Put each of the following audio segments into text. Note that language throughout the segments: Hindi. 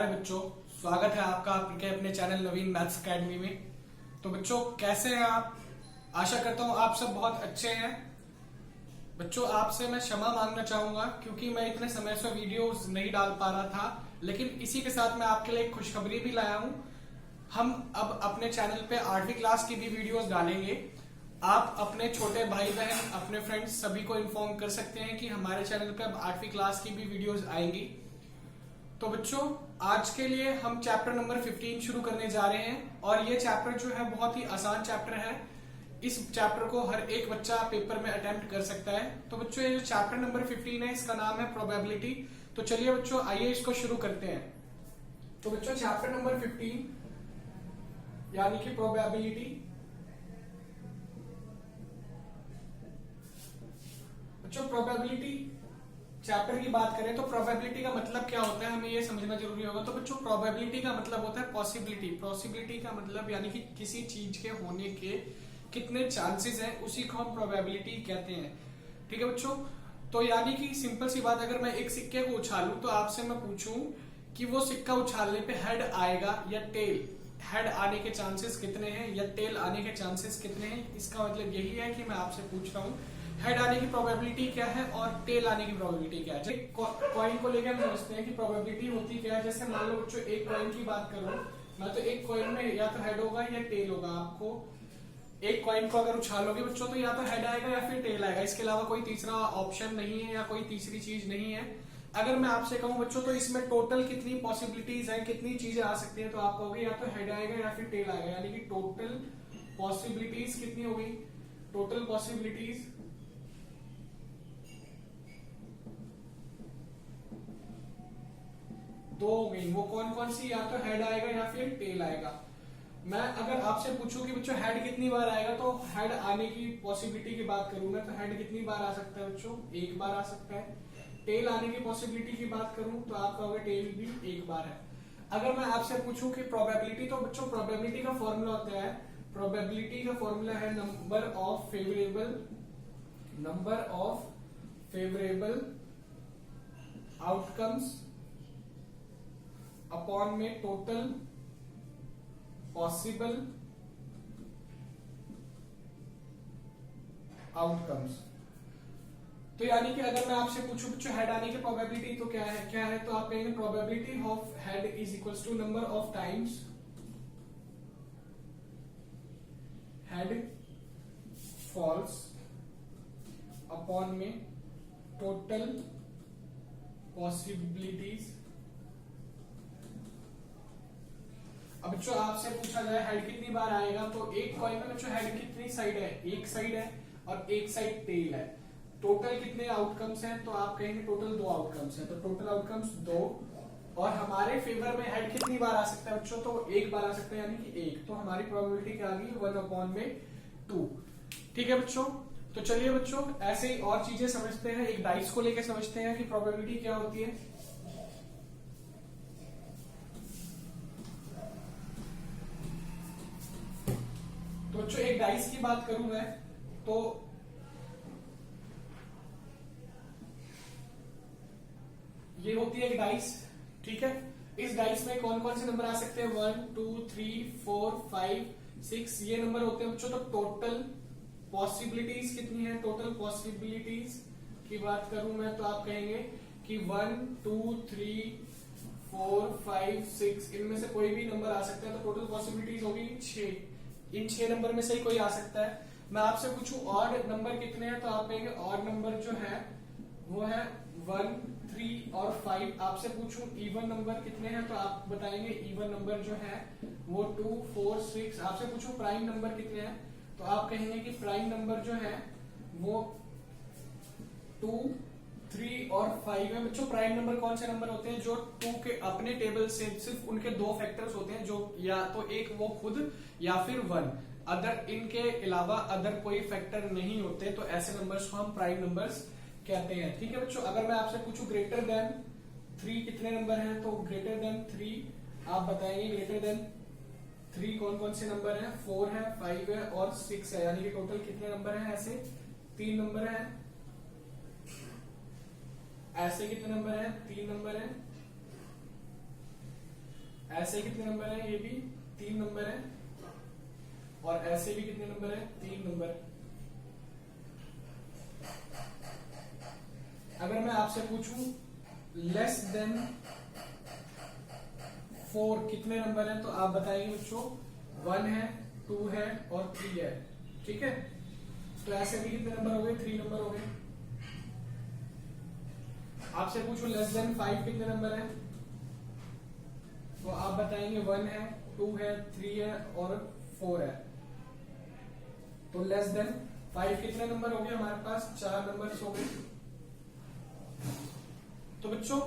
बच्चों, स्वागत है आपका आपके अपने चैनल नवीन मैथ्स अकेडमी में। तो बच्चों कैसे हैं आप? आशा करता हूं आप सब बहुत अच्छे हैं। बच्चों आपसे मैं क्षमा मांगना चाहूंगा क्योंकि मैं इतने समय से वीडियोस नहीं डाल पा रहा था, लेकिन इसी के साथ मैं आपके लिए एक खुशखबरी भी लाया हूं। हम अब अपने चैनल पे 8वीं क्लास की भी वीडियोस डालेंगे। आप अपने छोटे भाई बहन, अपने फ्रेंड्स सभी को इन्फॉर्म कर सकते हैं कि हमारे चैनल पे अब 8वीं क्लास की भी वीडियोस आएंगी। तो बच्चों आज के लिए हम चैप्टर नंबर 15 शुरू करने जा रहे हैं और ये चैप्टर जो है बहुत ही आसान चैप्टर है। इस चैप्टर को हर एक बच्चा पेपर में अटेम्प्ट कर सकता है। तो बच्चों ये जो चैप्टर नंबर 15 है इसका नाम है प्रोबेबिलिटी। तो चलिए बच्चों आइए इसको शुरू करते हैं। तो बच्चों चैप्टर नंबर 15 यानी कि प्रोबेबिलिटी। बच्चों प्रोबेबिलिटी चैप्टर की बात करें तो प्रोबेबिलिटी का मतलब क्या होता है हमें ये समझना जरूरी होगा। तो बच्चों प्रोबेबिलिटी का मतलब होता है पॉसिबिलिटी। पॉसिबिलिटी का मतलब यानी कि किसी चीज के होने के कितने चांसेस हैं, उसी को हम प्रोबेबिलिटी कहते हैं। ठीक है बच्चों, तो यानी कि सिंपल सी बात, अगर मैं एक सिक्के को उछालूं तो आपसे मैं पूछूं कि वो सिक्का उछालने पे हेड आएगा या टेल, हेड आने के चांसेस कितने हैं या टेल आने के चांसेस कितने हैं, इसका मतलब यही है कि मैं आपसे पूछ रहा हूँ हेड आने की प्रोबेबिलिटी क्या है और टेल आने की प्रोबेबिलिटी क्या है। कॉइन को लेकर हम समझते हैं कि प्रोबेबिलिटी होती क्या है। जैसे मान लो बच्चों एक कॉइन की बात करूं मैं, तो एक कॉइन में या तो हेड होगा या टेल होगा। आपको एक कॉइन को अगर उछालोगे बच्चों तो या तो हेड आएगा या फिर टेल आएगा, इसके अलावा कोई तीसरा ऑप्शन नहीं है या कोई तीसरी चीज नहीं है। अगर मैं आपसे कहूं बच्चों तो इसमें टोटल कितनी पॉसिबिलिटीज है, कितनी चीजें आ सकती है, तो आप कहोगे या तो हेड आएगा या फिर टेल आएगा। यानी कि टोटल पॉसिबिलिटीज कितनी होगी? टोटल पॉसिबिलिटीज दो हो गई। वो कौन कौन सी? या तो हेड आएगा या फिर टेल आएगा। मैं अगर आपसे पूछूं कि बच्चों हेड कितनी बार आएगा, तो हेड आने की पॉसिबिलिटी की बात करूं मैं, तो हेड कितनी बार आ सकता है बच्चों? एक बार आ सकता है। टेल आने की पॉसिबिलिटी की बात करूं तो आप कहोगे टेल भी एक बार है। अगर मैं आपसे पूछूं कि प्रोबेबिलिटी, तो बच्चों प्रोबेबिलिटी का फॉर्मूला होता है, प्रोबेबिलिटी का फॉर्मूला है number of favourable outcomes upon में टोटल पॉसिबल आउटकम्स। तो यानी कि अगर मैं आपसे पूछूं बच्चों हेड आने की प्रोबेबिलिटी तो क्या है, तो आप कहेंगे probability of head is equals to number of times head falls upon में टोटल पॉसिबिलिटीज। अब बच्चों आपसे पूछा जाए हेड कितनी बार आएगा, तो एक कॉइन में बच्चों हेड कितनी साइड है? एक साइड है और एक साइड टेल है। टोटल कितने आउटकम्स हैं? तो आप कहेंगे टोटल दो आउटकम्स हैं। तो टोटल आउटकम्स दो, और हमारे फेवर में हेड कितनी बार आ सकता है बच्चों? तो एक बार आ सकता है, यानी कि एक। तो हमारी प्रोबेबिलिटी क्या आ गई? 1/2। ठीक है बच्चों, तो चलिए बच्चों ऐसे ही और चीजें समझते हैं। एक डाइस को लेकर समझते हैं कि प्रोबेबिलिटी क्या होती है। तो बच्चों एक डाइस की बात करूं मैं, तो ये होती है एक डाइस। ठीक है, इस डाइस में कौन कौन से नंबर आ सकते हैं? 1 2 3 4 5 6 ये नंबर होते हैं बच्चों। तो टोटल पॉसिबिलिटीज कितनी है? टोटल पॉसिबिलिटीज की बात करूं मैं तो आप कहेंगे कि 1 2 3 4 5 6 इनमें से कोई भी नंबर आ सकता है। तो टोटल पॉसिबिलिटीज होगी 6। इन 6 नंबर में से ही कोई आ सकता है। मैं आपसे पूछूं ऑड नंबर कितने हैं, तो आप कहेंगे ऑड नंबर जो है वो है 1 3 और 5। आपसे पूछूं इवन नंबर कितने हैं, तो आप बताएंगे इवन नंबर जो है वो 2 4 6। आपसे पूछूं प्राइम नंबर कितने हैं, तो आप कहेंगे कि प्राइम नंबर जो है वो 2 3 और 5 है। बच्चों प्राइम नंबर कौन से नंबर होते हैं? जो 2 के अपने टेबल से सिर्फ उनके दो फैक्टर्स होते हैं, जो या तो एक वो खुद या फिर 1, अदर इनके अलावा अदर कोई फैक्टर नहीं होते, तो ऐसे नंबर्स को हम प्राइम नंबर्स कहते हैं। ठीक है बच्चों, अगर मैं आपसे पूछूं ग्रेटर देन 3 कितने नंबर हैं, तो ग्रेटर देन 3 आप बताएंगे ग्रेटर देन 3 कौन कौन से नंबर हैं? 4 है, 5 है और 6 है। यानी कि टोटल कितने नंबर हैं? ऐसे 3 नंबर हैं। ऐसे कितने नंबर हैं? 3 नंबर हैं। ऐसे कितने नंबर है, ये भी 3 नंबर है, और ऐसे भी कितने नंबर है, 3 नंबर। अगर मैं आपसे पूछूं लेस देन 4 कितने नंबर है, तो आप बताएंगे बच्चों 1 है, 2 है और 3 है। ठीक है, तो ऐसे भी कितने नंबर हो गए, 3 नंबर हो गए। आपसे पूछूं लेस देन 5 कितने नंबर है, तो आप बताएंगे 1 है, 2 है, 3 है और 4 है। तो लेस देन 5 कितने नंबर हो गए हमारे पास, 4 नंबर हो गए। तो बच्चों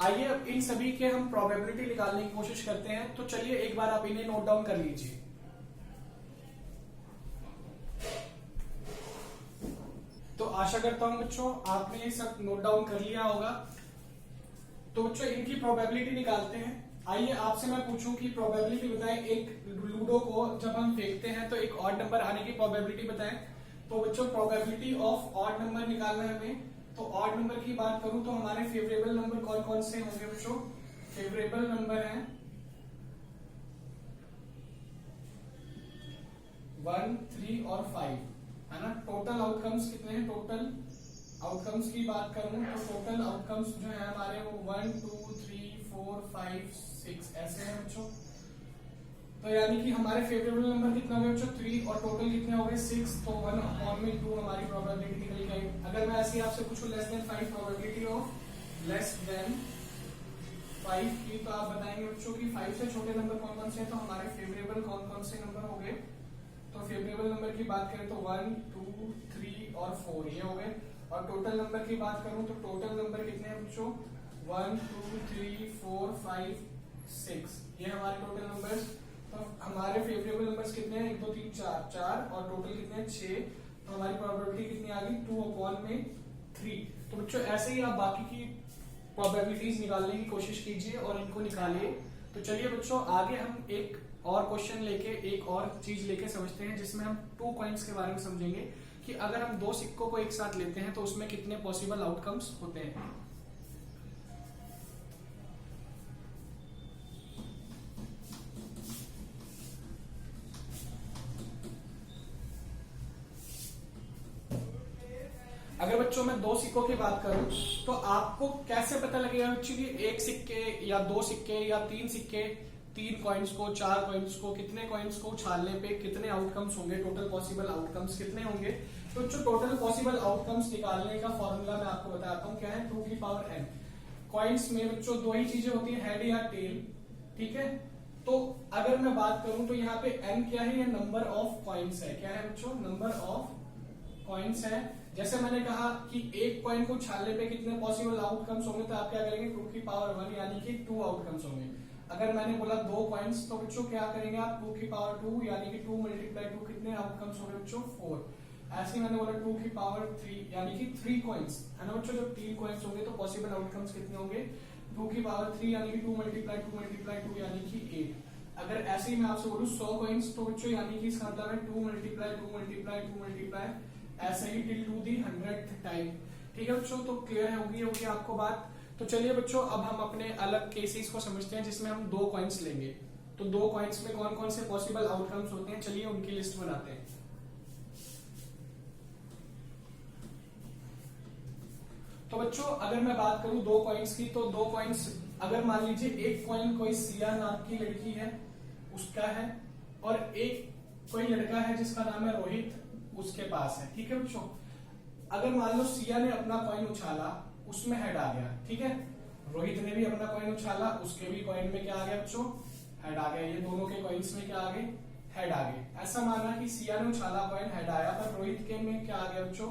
आइए अब इन सभी के हम प्रोबेबिलिटी निकालने की कोशिश करते हैं। तो चलिए एक बार आप इन्हें नोट डाउन कर लीजिए। तो आशा करता हूं बच्चों आपने ये सब नोट डाउन कर लिया होगा। तो बच्चों इनकी प्रोबेबिलिटी निकालते हैं। आइए आपसे मैं पूछूं कि प्रोबेबिलिटी बताएं, एक लूडो को जब हम फेंकते हैं तो एक ऑड नंबर आने की प्रोबेबिलिटी बताएं। तो बच्चों प्रोबेबिलिटी ऑफ ऑड नंबर निकालना है हमें। तो ऑड नंबर की बात करूं तो हमारे फेवरेबल नंबर कौन कौन से होंगे बच्चों, फेवरेबल नंबर है 1, 3 और 5, है ना। टोटल आउटकम्स कितने हैं, टोटल आउटकम्स की बात करूं तो टोटल आउटकम्स जो है हमारे वो 1, 2, 3, 4, 5, 6 ऐसे हैं बच्चों। तो यानी कि हमारे फेवरेबल नंबर कितना हो गया बच्चों, 3 और टोटल कितने हो गए 6। तो 1/2 हमारी प्रोबेबिलिटी निकल गई। अगर मैं ऐसे आपसे पूछूं less than 5 probability of less than 5 की, तो आप बताएंगे बच्चों कि 5 से छोटे नंबर कौन कौन से हैं। तो हमारे फेवरेबल कौन कौन से नंबर हो गए, तो फेवरेबल नंबर की बात करें तो 1, 2, 3 और 4 ये हो गए। और टोटल नंबर की बात करूं तो टोटल नंबर कितने हैं बच्चों, 1, 2, 3, 4, 5, 6 ये हमारे टोटल नंबर्स। तो हमारे फेवरेबल नंबर्स कितने हैं, 1, 2, 3, 4 और टोटल कितने हैं 6। तो हमारी प्रोबेबिलिटी कितनी आ गई, 2/3। तो बच्चों ऐसे ही आप बाकी की प्रोबेबिलिटीज निकालने की कोशिश कीजिए और इनको निकालिए। तो चलिए बच्चों आगे हम एक और क्वेश्चन लेके, एक और चीज लेके समझते हैं, जिसमें हम 2 कॉइन्स के बारे में समझेंगे कि अगर हम 2 सिक्कों को एक साथ लेते हैं तो उसमें कितने पॉसिबल आउटकम्स होते हैं। अगर बच्चों मैं 2 सिक्कों की बात करूं तो आपको कैसे पता लगेगा बच्चों कि एक सिक्के या 2 सिक्के या 3 सिक्के, 3 कॉइन्स को, 4 कॉइन्स को, कितने कॉइन्स को उछालने पे कितने आउटकम्स होंगे, टोटल पॉसिबल आउटकम्स कितने होंगे। तो बच्चों टोटल पॉसिबल आउटकम्स निकालने का फॉर्मूला मैं आपको बताता हूं क्या है, 2n। कॉइन्स में बच्चों 2 ही चीजें होती है, हेड या टेल। ठीक है, तो अगर मैं बात करूं तो यहाँ पे n क्या है, ये नंबर ऑफ कॉइन्स है। क्या है बच्चों, नंबर ऑफ कॉइन्स है। जैसे मैंने कहा कि एक कॉइन को उछालने पे कितने पॉसिबल आउटकम्स होंगे, तो आप क्या करेंगे, 2 यानी कि 2 आउटकम्स होंगे। अगर मैंने बोला 2 कॉइन्स, तो बच्चों क्या करेंगे आप, 2 यानी कि 2 × 2 कितने आउटकम्स होंगे बच्चों, 4। ऐसे ही मैंने बोला 2 यानी कि 3 कॉइन्स, है ना बच्चों। जब 3 कॉइन्स होंगे तो पॉसिबल आउटकम्स कितने होंगे, 2 यानी कि 2 × 2 यानी कि 8। अगर ऐसे ही मैं आपसे बोलूं 100 कॉइन्स, तो बच्चों यानी कि इसका मतलब है 2 × ऐसे ही till to the 100th time. ठीक है बच्चों, तो क्लियर होगी आपको बात। तो चलिए बच्चों अब हम अपने अलग केसेस को समझते हैं जिसमें हम 2 कॉइन्स लेंगे। तो 2 कॉइन्स में कौन कौन से पॉसिबल आउटकम्स होते हैं, चलिए उनकी लिस्ट बनाते हैं। तो बच्चों अगर मैं बात करूं 2 कॉइन्स की, तो 2 कॉइन्स अगर मान लीजिए एक कॉइन कोई सिया नाम की लड़की है उसका है, और एक कोई लड़का है जिसका नाम है रोहित उसके पास है। ठीक है बच्चों, अगर मान लो सिया ने अपना कॉइन उछाला, उसमें हेड आ गया। ठीक है, रोहित ने भी अपना कॉइन उछाला, उसके भी कॉइन में क्या आ गया बच्चों, हेड आ गया। ये दोनों के कॉइन्स में क्या आ गए, हेड आ गए। ऐसा माना कि सिया ने उछाला कॉइन, हेड आया, पर रोहित के में क्या आ गया बच्चों,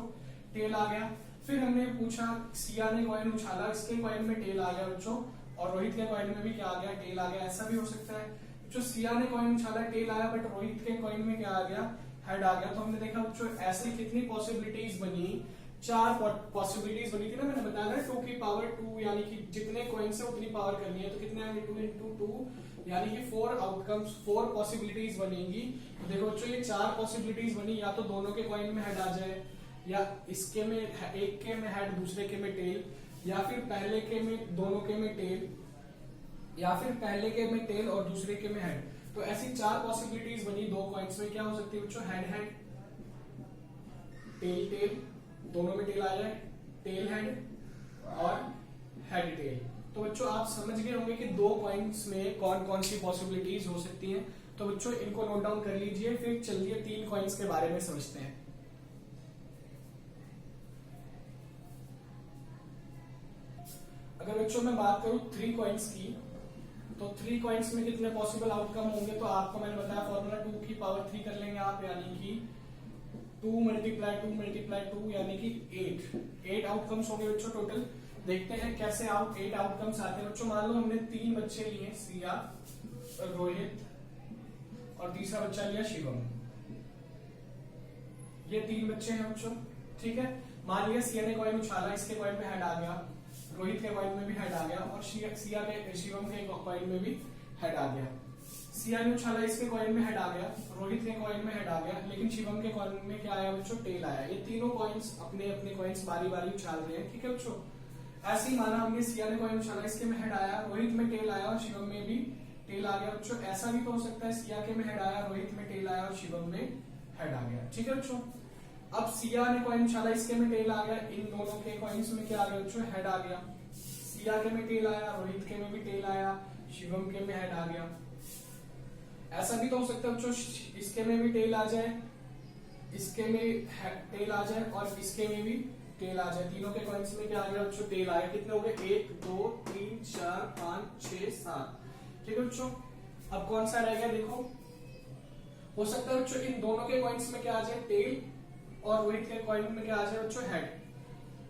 टेल आ गया। फिर हमने पूछा सिया ने कॉइन उछाला, इसके कॉइन में टेल आ गया बच्चों, और रोहित के कॉइन में भी क्या आ गया, टेल आ गया। ऐसा भी हो सकता है जो सिया ने कॉइन उछाला, टेल आया, बट रोहित के कॉइन में क्या आ गया, हेड आ गया। तो हमने देखा बच्चों ऐसी कितनी पॉसिबिलिटीज बनी, 4 पॉसिबिलिटीज बनी थी ना, मैंने बताया ना 2 यानी कि जितने कॉइन्स है उतनी पावर करनी है। तो कितने आएंगे, 2 × 2 यानी कि 4 आउटकम्स, 4 पॉसिबिलिटीज बनेंगी। तो देखो बच्चों ये 4 पॉसिबिलिटीज बनी, या तो दोनों के कॉइन में हेड आ जाए, या इसके में एक के में हेड, दूसरे के में टेल, या फिर पहले के में दोनों के में टेल, या फिर पहले के में टेल और दूसरे के में हेड। तो ऐसी 4 पॉसिबिलिटीज बनी दो कॉइन्स में। क्या हो सकती है बच्चों? हेड हेड, टेल टेल, दोनों में टेल आ जाए, टेल हेड और हेड टेल। तो बच्चों आप समझ गए होंगे कि दो कॉइन्स में कौन कौन सी पॉसिबिलिटीज हो सकती हैं। तो बच्चों इनको नोट डाउन कर लीजिए, फिर चलिए 3 कॉइन्स के बारे में समझते हैं। अगर बच्चों मैं बात करूं 3 कॉइन्स की, तो 3 कॉइन्स में कितने पॉसिबल आउटकम होंगे? तो आपको मैंने बताया फॉर्मूला 2 की पावर 3 कर लेंगे आप, यानी कि 2 मल्टीप्लाई 2 मल्टीप्लाई 2 यानी कि 8 आउटकम्स होंगे बच्चों टोटल। देखते हैं कैसे 8 आउटकम्स आते हैं बच्चों। मान लो हमने 3 बच्चे लिए, सिया, रोहित और तीसरा बच्चा लिया शिवम। ये 3 बच्चे हैं बच्चों, ठीक है। मान लिया सिया ने कॉइन उछाला, इसके कॉइन में हेड आ गया, रोहित के कॉइन में भी हेड आ गया और सिया के शिवम के कॉइन में भी हेड आ गया। सिया ने उछाला, इसके कॉइन में हेड आ गया, रोहित के कॉइन में हेड आ गया, लेकिन शिवम के कॉइन में क्या आया बच्चों? टेल आया। ये तीनों कॉइन्स अपने अपने कॉइन्स बारी बारी उछाल रहे हैं, ठीक है बच्चों। ऐसे ही माना हमने सिया ने कॉइन उछाला, इसके में हेड आया, रोहित में टेल आया और शिवम में भी टेल आ गया बच्चों। ऐसा भी तो हो सकता है सिया के में हेड आया, रोहित में टेल आया और शिवम में हेड आ गया, ठीक है बच्चों। अब सिया ने कॉइन उछाला, इसके में टेल आ गया, इन दोनों के कॉइन्स में क्या आ गया बच्चों? हेड आ गया। सिया के में टेल आया, रोहित के में भी टेल आया, शिवम के में हेड आ गया। ऐसा भी तो हो सकता है बच्चों इसके में भी टेल आ जाए, इसके में टेल आ जाए और इसके में भी टेल आ जाए। तीनों के कॉइन्स में क्या आ गया बच्चों? टेल आया। कितने हो गए? 1 2 3 4 5 6 7, ठीक है बच्चों। अब कौन सा रह गया देखो। हो सकता है बच्चों इन दोनों के कॉइन्स में क्या आ जाए? टेल, और रोहित के कॉइन में क्या आ जाए बच्चों? हेड,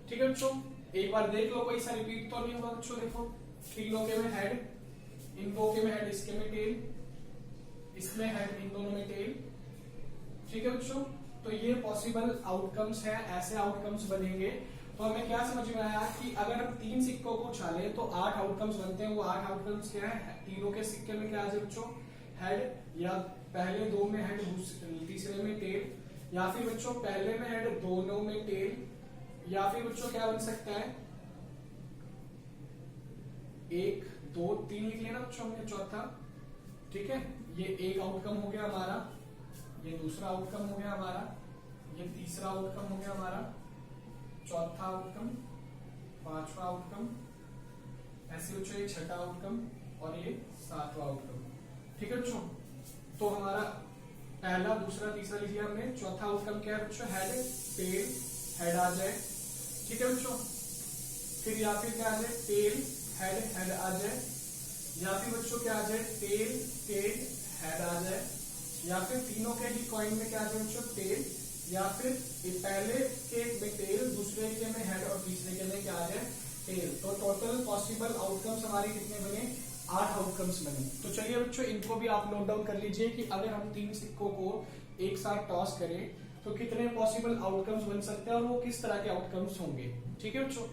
ठीक है बच्चों। एक बार देख लो, कोई सा रिपीट तो नहीं होगा बच्चों। देखो तीनों के में हेड, इन दो के में हेड, इसके में टेल, इसमें हेड, इन दोनों में टेल, ठीक है बच्चों। तो ये पॉसिबल आउटकम्स है, ऐसे आउटकम्स बनेंगे। तो हमें क्या समझ में आया कि अगर हम 3 सिक्कों को उछालें तो 8 आउटकम्स बनते हैं। वो 8 आउटकम्स क्या है? तीनों के सिक्के में क्या आ जाए बच्चों? हेड, या पहले 2 में हेड, तीसरे में टेल, या फिर बच्चों पहले में हेड, दोनों में टेल, या फिर बच्चों क्या बन सकता है? 1 2 3 लिख लेना बच्चों हमने, चौथा, ठीक है। ये एक आउटकम हो गया हमारा, ये दूसरा आउटकम हो गया हमारा, ये तीसरा आउटकम हो गया हमारा, चौथा आउटकम, पांचवा आउटकम, ऐसे बच्चों ये छठा आउटकम और ये 7वां आउटकम, ठीक है बच्चों। तो हमारा पहला, दूसरा, तीसरा लिख लिया हमने। चौथा आउटकम क्या है बच्चों? हेड टेल, हेड आ जाए, ठीक है बच्चों। फिर या फिर क्या आ जाए? टेल हेड, हेड आ जाए, या फिर बच्चों क्या आ जाए? टेल टेल हेड आ जाए, या फिर तीनों के ही कॉइन में क्या आ जाए बच्चों? टेल, या फिर पहले के में टेल, दूसरे के में हेड और तीसरे के में क्या आ जाए? टेल। तो टोटल पॉसिबल आउटकम्स हमारे कितने बने? 8 आउटकम्स बने। तो चलिए बच्चों इनको भी आप नोट डाउन कर लीजिए कि अगर हम 3 सिक्कों को एक साथ टॉस करें तो कितने पॉसिबल आउटकम्स बन सकते हैं और वो किस तरह के आउटकम्स होंगे, ठीक है बच्चों।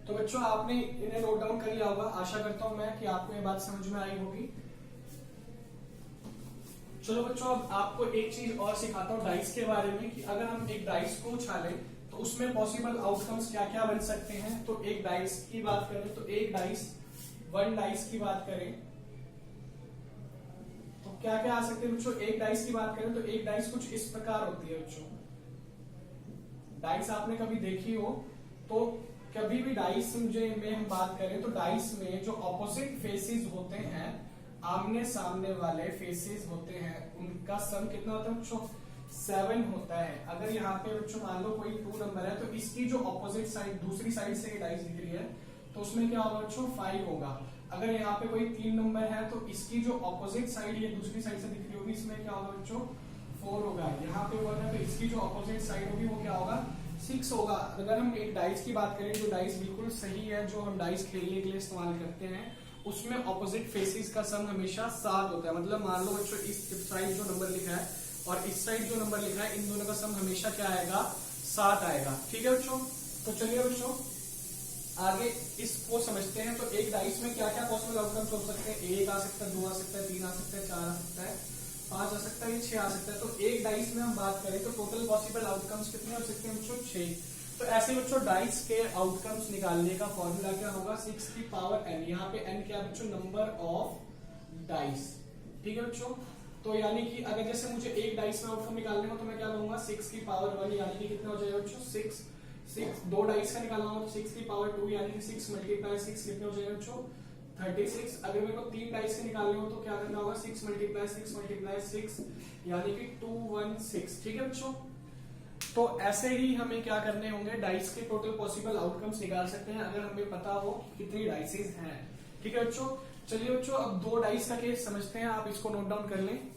तो बच्चों आपने इन्हें नोट डाउन कर लिया होगा। आशा करता हूं मैं कि आपको ये बात समझ में आई होगी। चलो बच्चों अब आपको एक चीज और सिखाता हूं डाइस के बारे में, कि अगर हम एक डाइस को उछालें तो उसमें पॉसिबल आउटकम्स क्या क्या बन सकते हैं। तो एक डाइस की बात करें तो एक डाइस, 1 डाइस की बात करें तो क्या क्या आ सकते हैं बच्चों। एक डाइस की बात करें तो एक डाइस कुछ इस प्रकार होती है बच्चों। डाइस आपने कभी देखी हो तो कभी भी डाइस में हम बात करें तो डाइस में जो ऑपोजिट फेसेस होते हैं, आमने सामने वाले फेसेस होते हैं, उनका सम कितना होता है बच्चों? 7 होता है। अगर यहाँ पे बच्चों मान लो कोई 2 नंबर है तो इसकी जो ऑपोजिट साइड, दूसरी साइड से डाइस दिख रही है तो उसमें क्या होगा बच्चों? 5 होगा। अगर यहाँ पे कोई 3 नंबर है तो इसकी जो ऑपोजिट साइड ये दूसरी साइड से दिख रही होगी, इसमें क्या होगा बच्चों? 4 होगा। यहाँ पे 1 है तो इसकी जो ऑपोजिट साइड होगी वो क्या होगा? 6 होगा। अगर हम एक डाइस की बात करें, जो डाइस बिल्कुल सही है, जो हम डाइस खेलने के लिए इस्तेमाल करते हैं, उसमें ऑपोजिट फेसेस का सम हमेशा 7 होता है। मतलब मान लो बच्चों इस साइड जो नंबर लिखा है और इस साइड जो नंबर लिखा है, इन दोनों का सम हमेशा क्या आएगा? 7 आएगा, ठीक है बच्चों। तो चलिए बच्चों आगे इसको समझते हैं। तो एक डाइस में क्या क्या पॉसिबल आउटकम्स हो सकते हैं? 1 आ सकता है, 2 आ सकता है, 3 आ सकता है, 4 आ सकता है, 5 आ सकता है, 6 आ सकता है। तो एक डाइस में हम बात करें तो टोटल पॉसिबल आउटकम्स कितने हो सकते हैं बच्चों? 6। तो ऐसे बच्चों डाइस के आउटकम्स निकालने का फॉर्मूला क्या होगा, 6 की पावर n। यहाँ पे n क्या बच्चों, नंबर ऑफ डाइस। ठीक है बच्चों, तो यानी कि अगर जैसे मुझे एक डाइस में आउटकम निकालने हो तो मैं क्या लूंगा, 6 की पावर 1 यानी कि कितना हो जाएगा बच्चों, 6 दो डाइस का निकालना हो तो 6 की पावर 2 यानी कि 6 मल्टीप्लाई 6 कितने हो जाएगा बच्चों, 36। अगर मेरे को 3 डाइस के निकालने हो तो क्या करना होगा, 6 मल्टीप्लाई 6 यानी कि 216। ठीक है बच्चों, तो ऐसे ही हमें क्या करने होंगे, डाइस के टोटल पॉसिबल आउटकम्स निकाल सकते हैं अगर हमें पता हो कितनी डाइसेस हैं। ठीक है बच्चों, चलिए बच्चों अब दो डाइस का केस समझते हैं, आप इसको नोट डाउन कर लें।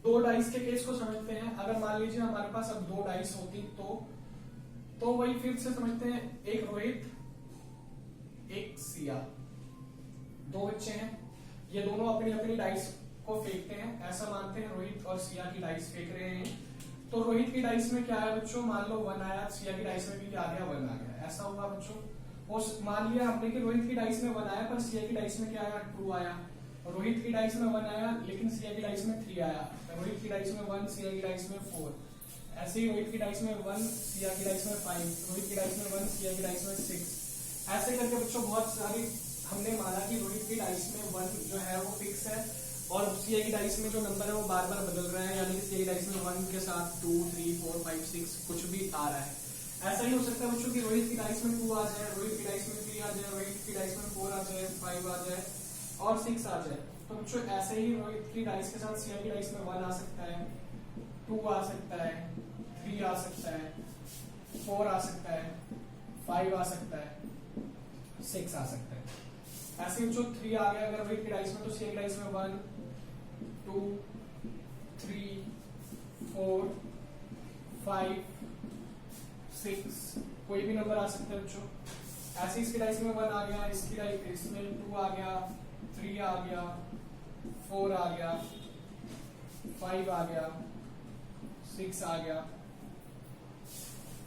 दो डाइस के केस को समझते हैं। अगर मान लीजिए हमारे पास अब दो डाइस होती तो वही फिर से समझते हैं, एक रोहित एक सिया, दो बच्चे हैं, ये दोनों अपनी अपनी डाइस को फेंकते हैं। ऐसा मानते हैं रोहित और सिया की डाइस फेंक रहे हैं, तो रोहित की डाइस में क्या है बच्चों, मान लो 1 आया, सिया की डाइस में भी क्या आ गया, 1 आ गया। ऐसा हुआ बच्चों, और मान लिया हमने कि रोहित की डाइस में 1 आया पर सिया की डाइस में क्या आया, 2 आया। रोहित की डाइस में 1 आया लेकिन सिया की डाइस में 3 आया। रोहित की डाइस में 1, सिया की डाइस में 4। ऐसे ही रोहित की डाइस में 1, सिया की डाइस में 5, रोहित की डाइस में 1, सिया की डाइस में 6। ऐसे करके बच्चों बहुत सारी हमने माना कि रोहित की डाइस में 1 जो है वो फिक्स है और सीए की डाइस में जो नंबर है वो बार बार बदल रहा है, यानी कि सीए की डाइस में 1 के साथ 2, 3, 4, 5, 6 कुछ भी आ रहा है। ऐसा ही हो सकता है बच्चों कि रोहित की डाइस में 2 आ जाए, रोहित की डाइस में 3 आ जाए, रोहित की डाइस में 4 आ जाए, 5 आ जाए और 6 आ जाए। तो बच्चों ऐसे ही रोहित की डाइस के साथ सीए की डाइस में 1 आ सकता है, 2 आ सकता है, 3 आ सकता है, 4 आ सकता है, 5 आ सकता है, 6 आ सकता है। ऐसे ही जो 3 आ गया अगर रोहित की डाइस में, तो सीए की डाइस में 1, 2, 3, 4, 5, 6 कोई भी नंबर आ सकता है बच्चों। ऐसे इसकी डाइस में 1 आ गया, इसकी डाइस इसमें 2 आ गया, 3 आ गया, 4 आ गया, 5 आ गया, 6 आ गया।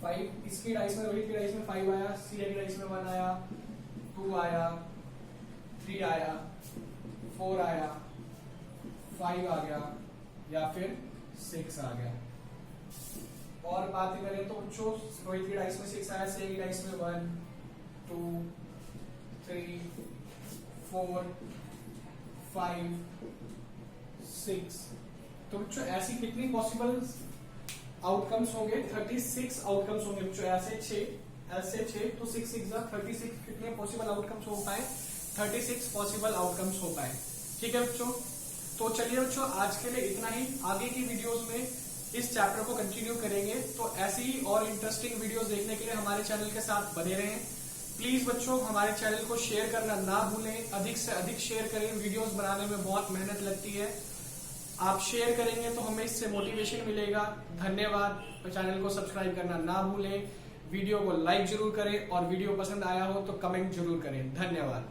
5 इसकी डाइस में, रोहित की डाइस में 5 आया, सीए की डाइस में 1 आया, 2 आया, 3 आया, 4 आया, 5 आ गया या फिर 6 आ गया। और बात करें तो बच्चों रोहित की डाइस में 6 आया, सीए की डाइस में 1, 2, 3, 4, 5, 6। तो बच्चों ऐसी कितनी पॉसिबल आउटकम्स होंगे, 36 आउटकम्स होंगे बच्चों। ऐसे 6 तो 6 6 36 कितने पॉसिबल आउटकम्स हो पाए, 36 पॉसिबल आउटकम्स हो पाए। ठीक है बच्चों, तो चलिए बच्चों आज के लिए इतना ही। आगे की वीडियोस में इस चैप्टर को कंटिन्यू करेंगे, तो ऐसी ही और इंटरेस्टिंग वीडियोस देखने के लिए हमारे चैनल के साथ बने रहें। प्लीज बच्चों हमारे चैनल को शेयर करना ना भूलें, अधिक से अधिक शेयर करें। वीडियोस बनाने में बहुत मेहनत लगती है, आप शेयर करेंगे तो हमें इससे मोटिवेशन मिलेगा। धन्यवाद। चैनल को सब्सक्राइब करना ना भूलें, वीडियो को लाइक जरूर करें और वीडियो पसंद आया हो तो कमेंट जरूर करें। धन्यवाद।